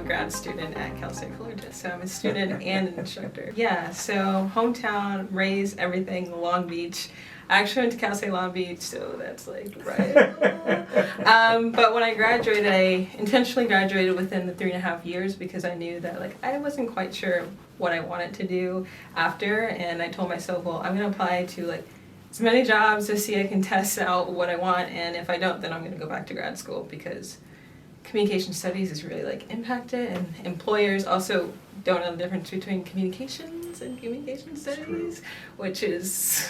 grad student at Cal State Fullerton, so I'm a student and an instructor. Yeah, so hometown, raised, everything, Long Beach. I actually went to Cal State Long Beach, so that's like right. But when I graduated, I intentionally graduated within the 3.5 years because I knew that like I wasn't quite sure what I wanted to do after, and I told myself, well, I'm gonna apply to like as many jobs to see I can test out what I want, and if I don't, then I'm gonna go back to grad school because communication studies is really like impacted, and employers also don't know the difference between communications and communication studies, which is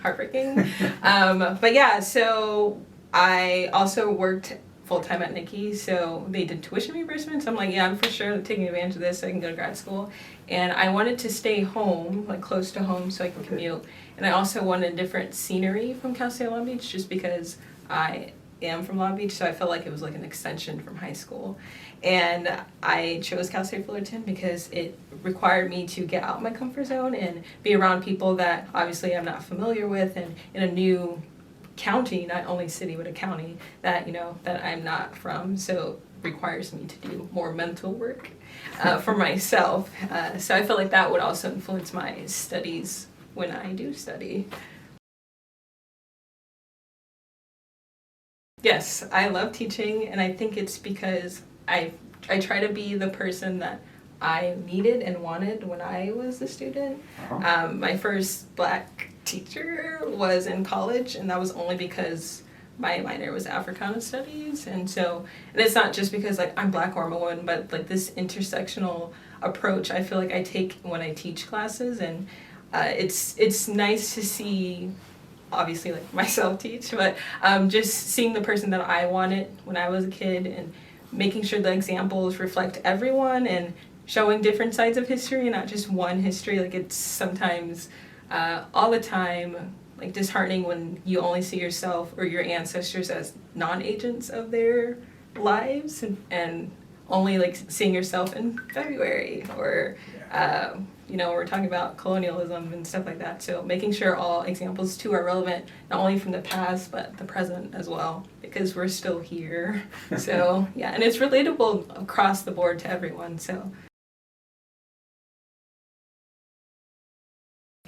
heartbreaking. But yeah, so I also worked full-time at Nikki, so they did tuition reimbursement, so I'm like, yeah, I'm for sure taking advantage of this so I can go to grad school. And I wanted to stay home, like close to home, so I can commute. And I also wanted different scenery from Cal State Long Beach just because I am from Long Beach, so I felt like it was like an extension from high school. And I chose Cal State Fullerton because it required me to get out my comfort zone and be around people that obviously I'm not familiar with, and in a new county, not only city but a county that that I'm not from, so requires me to do more mental work for myself. So I feel like that would also influence my studies when I do study. Yes, I love teaching, and I think it's because I try to be the person that I needed and wanted when I was a student. My first Black teacher was in college, and that was only because my minor was Africana Studies, and it's not just because like I'm Black or I'm a woman, but like this intersectional approach I feel like I take when I teach classes, and it's nice to see, obviously like myself teach, but just seeing the person that I wanted when I was a kid and making sure the examples reflect everyone and showing different sides of history and not just one history. Like it's sometimes all the time like disheartening when you only see yourself or your ancestors as non-agents of their lives, and only like seeing yourself in February or we're talking about colonialism and stuff like that. So making sure all examples too are relevant, not only from the past, but the present as well, because we're still here. So yeah, and it's relatable across the board to everyone, so.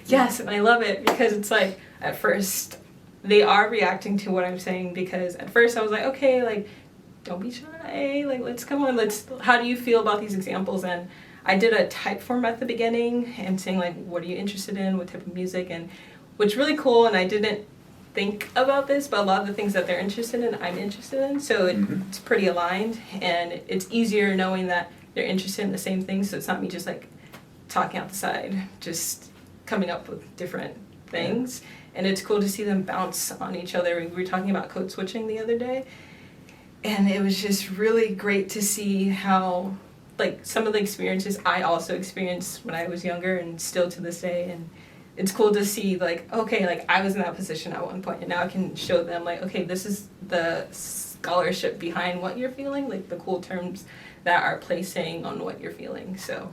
Yes, and I love it because it's like, at first, they are reacting to what I'm saying, because at first I was like, okay, like, don't be shy, like, how do you feel about these examples? And I did a type form at the beginning and saying like, what are you interested in, what type of music, and which really cool, and I didn't think about this, but a lot of the things that they're interested in, I'm interested in, so it's pretty aligned, and it's easier knowing that they're interested in the same things, so it's not me just like talking out the side, just coming up with different things, and it's cool to see them bounce on each other. We were talking about code switching the other day, and it was just really great to see how like some of the experiences I also experienced when I was younger and still to this day, and it's cool to see like, okay, like I was in that position at one point and now I can show them like, okay, this is the scholarship behind what you're feeling, like the cool terms that are placing on what you're feeling. So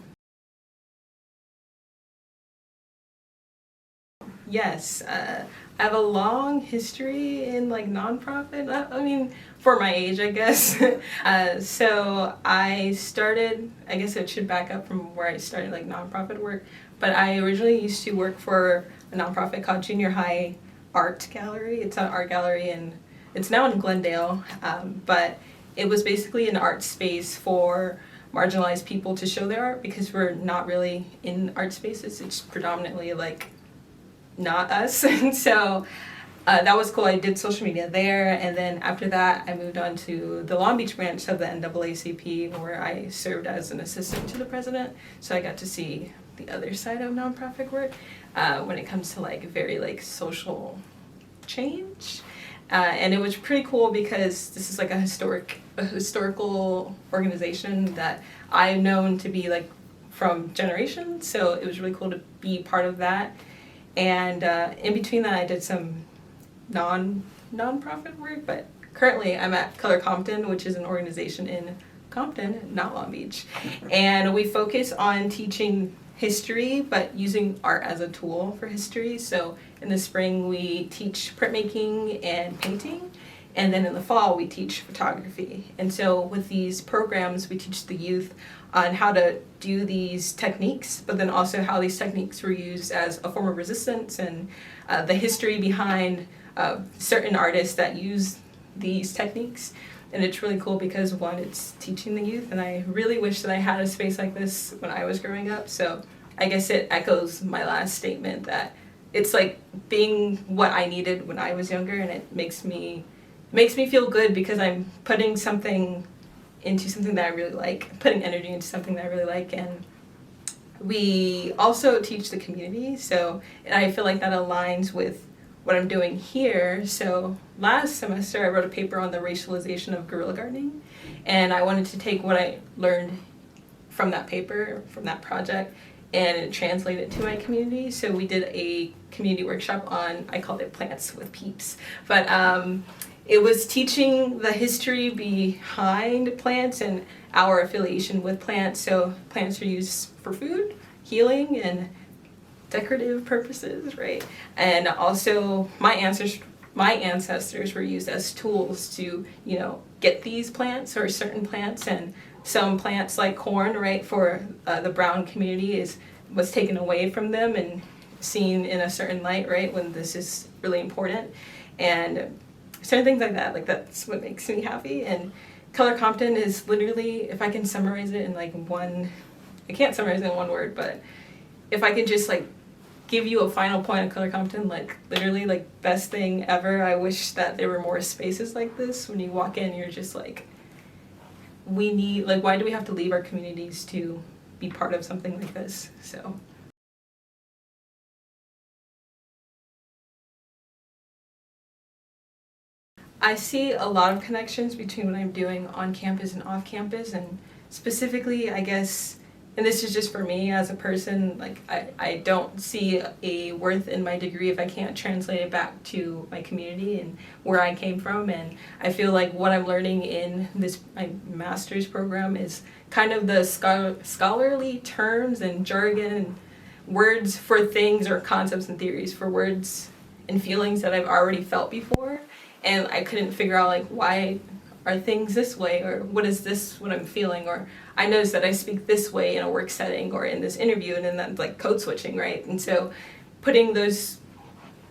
yes, I have a long history in like nonprofit. I mean, for my age, I guess. So I started, I guess it should back up from where I started like nonprofit work, but I originally used to work for a nonprofit called Junior High Art Gallery. It's an art gallery, and it's now in Glendale, but it was basically an art space for marginalized people to show their art, because we're not really in art spaces. It's predominantly like not us. And so that was cool. I did social media there, and then after that I moved on to the Long Beach branch of the NAACP, where I served as an assistant to the president, so I got to see the other side of nonprofit work when it comes to like very like social change, and it was pretty cool because this is like a historical organization that I've known to be like from generations, so it was really cool to be part of that. And in between that, I did some non-profit work, but currently I'm at Color Compton, which is an organization in Compton, not Long Beach. And we focus on teaching history, but using art as a tool for history. So in the spring, we teach printmaking and painting. And then in the fall, we teach photography. And so with these programs, we teach the youth on how to do these techniques, but then also how these techniques were used as a form of resistance, and the history behind certain artists that use these techniques. And it's really cool because, one, it's teaching the youth, and I really wish that I had a space like this when I was growing up. So I guess it echoes my last statement that it's like being what I needed when I was younger, and it makes me feel good because I'm putting something into something that I really like, putting energy into something that I really like. And we also teach the community, so and I feel like that aligns with what I'm doing here. So last semester I wrote a paper on the racialization of guerrilla gardening, and I wanted to take what I learned from that paper, from that project, and translate it to my community. So we did a community workshop on, I called it Plants with Peeps, but it was teaching the history behind plants and our affiliation with plants. So plants are used for food, healing, and decorative purposes, right? And also my ancestors were used as tools to, get these plants or certain plants, and some plants like corn, right, for the brown community was taken away from them and seen in a certain light, right, when this is really important. And certain things like that, that's what makes me happy. And Color Compton is literally, if I can summarize it in I can't summarize it in one word, but if I could just give you a final point on Color Compton, literally best thing ever. I wish that there were more spaces like this. When you walk in, you're just we need, why do we have to leave our communities to be part of something like this? So. I see a lot of connections between what I'm doing on campus and off campus, and specifically, I guess, and this is just for me as a person, I don't see a worth in my degree if I can't translate it back to my community and where I came from. And I feel like what I'm learning in my master's program is kind of the scholarly terms and jargon and words for things or concepts and theories for words and feelings that I've already felt before. And I couldn't figure out why are things this way, or what is this what I'm feeling, or I noticed that I speak this way in a work setting or in this interview, and then that's code switching, right? And so putting those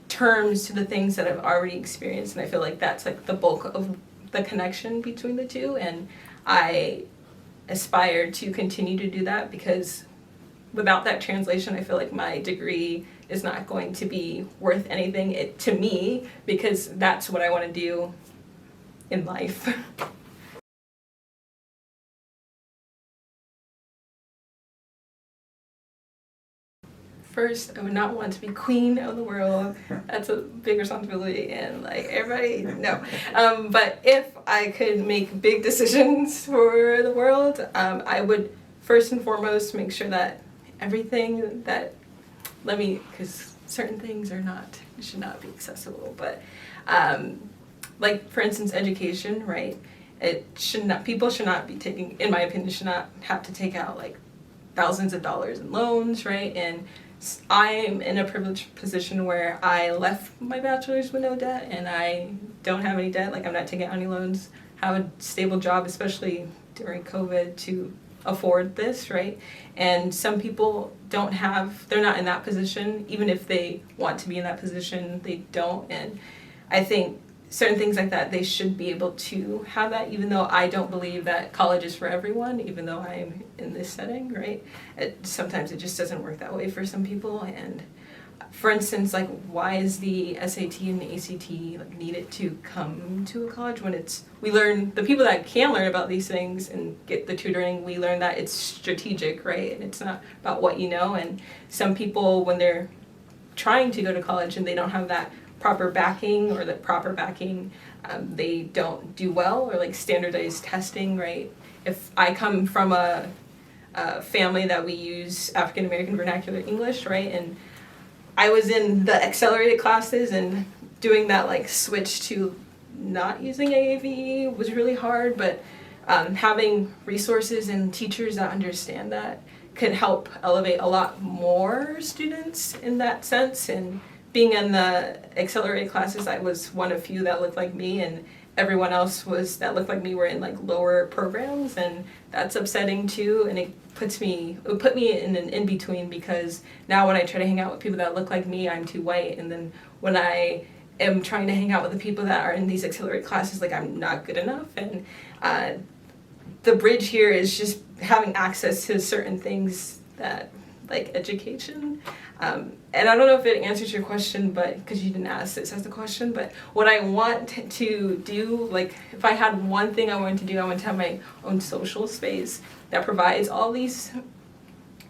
terms to the things that I've already experienced, and I feel like that's the bulk of the connection between the two, and I aspire to continue to do that, because without that translation, I feel like my degree is not going to be worth anything to me, because that's what I want to do in life. First, I would not want to be queen of the world. That's a big responsibility, and everybody, no. But if I could make big decisions for the world, I would first and foremost make sure that everything that, because certain things should not be accessible, but for instance, education, right? People should not be taking, in my opinion, should not have to take out thousands of dollars in loans, right? And I'm in a privileged position where I left my bachelor's with no debt, and I don't have any debt. I'm not taking out any loans, have a stable job, especially during COVID, to afford this, right? And some people they're not in that position. Even if they want to be in that position, they don't. And I think certain things like that, they should be able to have that, even though I don't believe that college is for everyone, even though I'm in this setting, right? Sometimes it just doesn't work that way for some people. And for instance, why is the SAT and the ACT needed to come to a college when we learn, the people that can learn about these things and get the tutoring, we learn that it's strategic, right? And it's not about what you know. And some people, when they're trying to go to college and they don't have that proper backing, they don't do well, or standardized testing, right? If I come from a family that we use African American vernacular English, right, and I was in the accelerated classes, and doing that switch to not using AAVE was really hard, but having resources and teachers that understand that could help elevate a lot more students in that sense. And being in the accelerated classes, I was one of few that looked like me, and everyone else that looked like me were in like lower programs, and that's upsetting too. And it put me in an in-between, because now when I try to hang out with people that look like me, I'm too white, and then when I am trying to hang out with the people that are in these auxiliary classes, like I'm not good enough. And the bridge here is just having access to certain things that, like education. And I don't know if it answers your question, but because you didn't ask this as a question, but what I want to do, like if I had one thing I wanted to do, I want to have my own social space that provides all these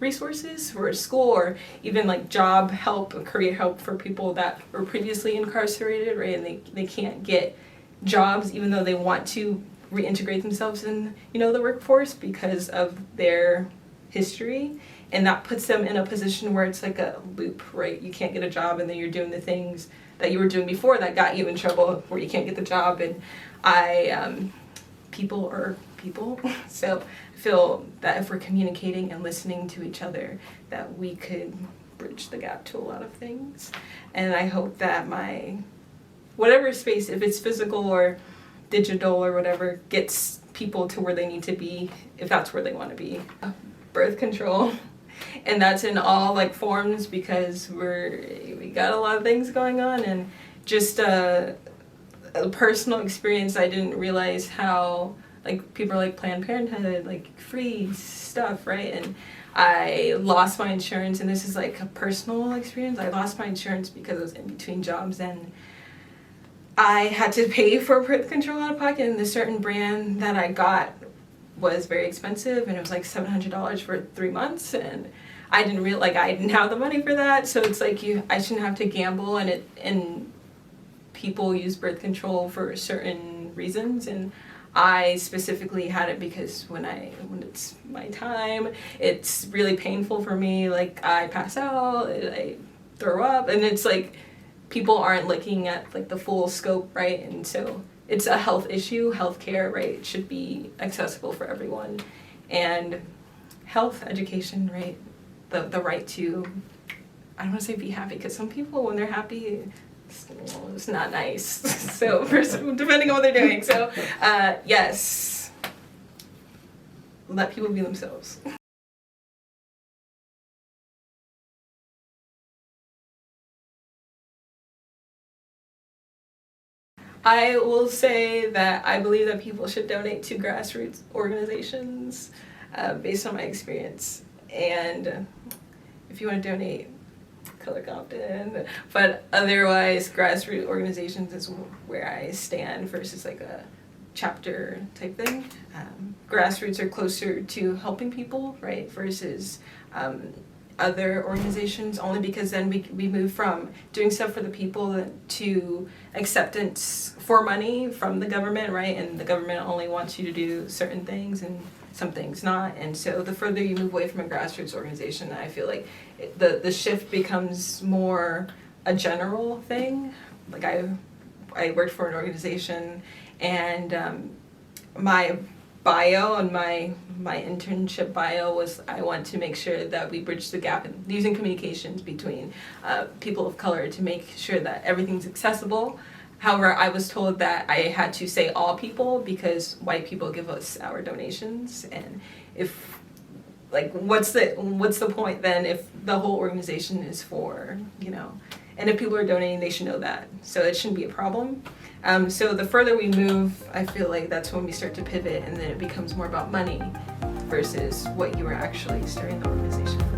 resources for school, or even like job help, career help for people that were previously incarcerated, right? And they can't get jobs even though they want to reintegrate themselves in, the workforce because of their history. And that puts them in a position where it's like a loop, right? You can't get a job, and then you're doing the things that you were doing before that got you in trouble, where you can't get the job. And people are people. So I feel that if we're communicating and listening to each other, that we could bridge the gap to a lot of things. And I hope that my whatever space, if it's physical or digital or whatever, gets people to where they need to be, if that's where they want to be. Birth control. And that's in all like forms, because we got a lot of things going on, and just a personal experience. I didn't realize how like people are like Planned Parenthood, like free stuff, right? And I lost my insurance, and this is like a personal experience. I lost my insurance because I was in between jobs, and I had to pay for birth control out of pocket, and the certain brand that I got was very expensive, and it was like $700 for 3 months, and I didn't have the money for that. So it's like I shouldn't have to gamble, and people use birth control for certain reasons, and I specifically had it because when it's my time, it's really painful for me. Like I pass out, I throw up, and it's like people aren't looking at like the full scope, right? And so it's a health issue. Healthcare, right? It should be accessible for everyone. And health education, right? The right to, I don't want to say be happy, because some people, when they're happy, it's not nice. So depending on what they're doing. So yes, let people be themselves. I will say that I believe that people should donate to grassroots organizations based on my experience. And if you want to donate, Color Compton. But otherwise, grassroots organizations is where I stand versus like a chapter type thing. Grassroots are closer to helping people, right, versus other organizations, only because then we move from doing stuff for the people to acceptance for money from the government, right? And the government only wants you to do certain things and some things not. And so the further you move away from a grassroots organization, I feel like the shift becomes more a general thing. Like I worked for an organization, and my bio and my internship bio was I want to make sure that we bridge the gap in using communications between people of color to make sure that everything's accessible. However, I was told that I had to say all people because white people give us our donations, and if like what's the point then if the whole organization is for, and if people are donating, they should know that, so it shouldn't be a problem. So the further we move, I feel like that's when we start to pivot, and then it becomes more about money versus what you were actually starting the organization for.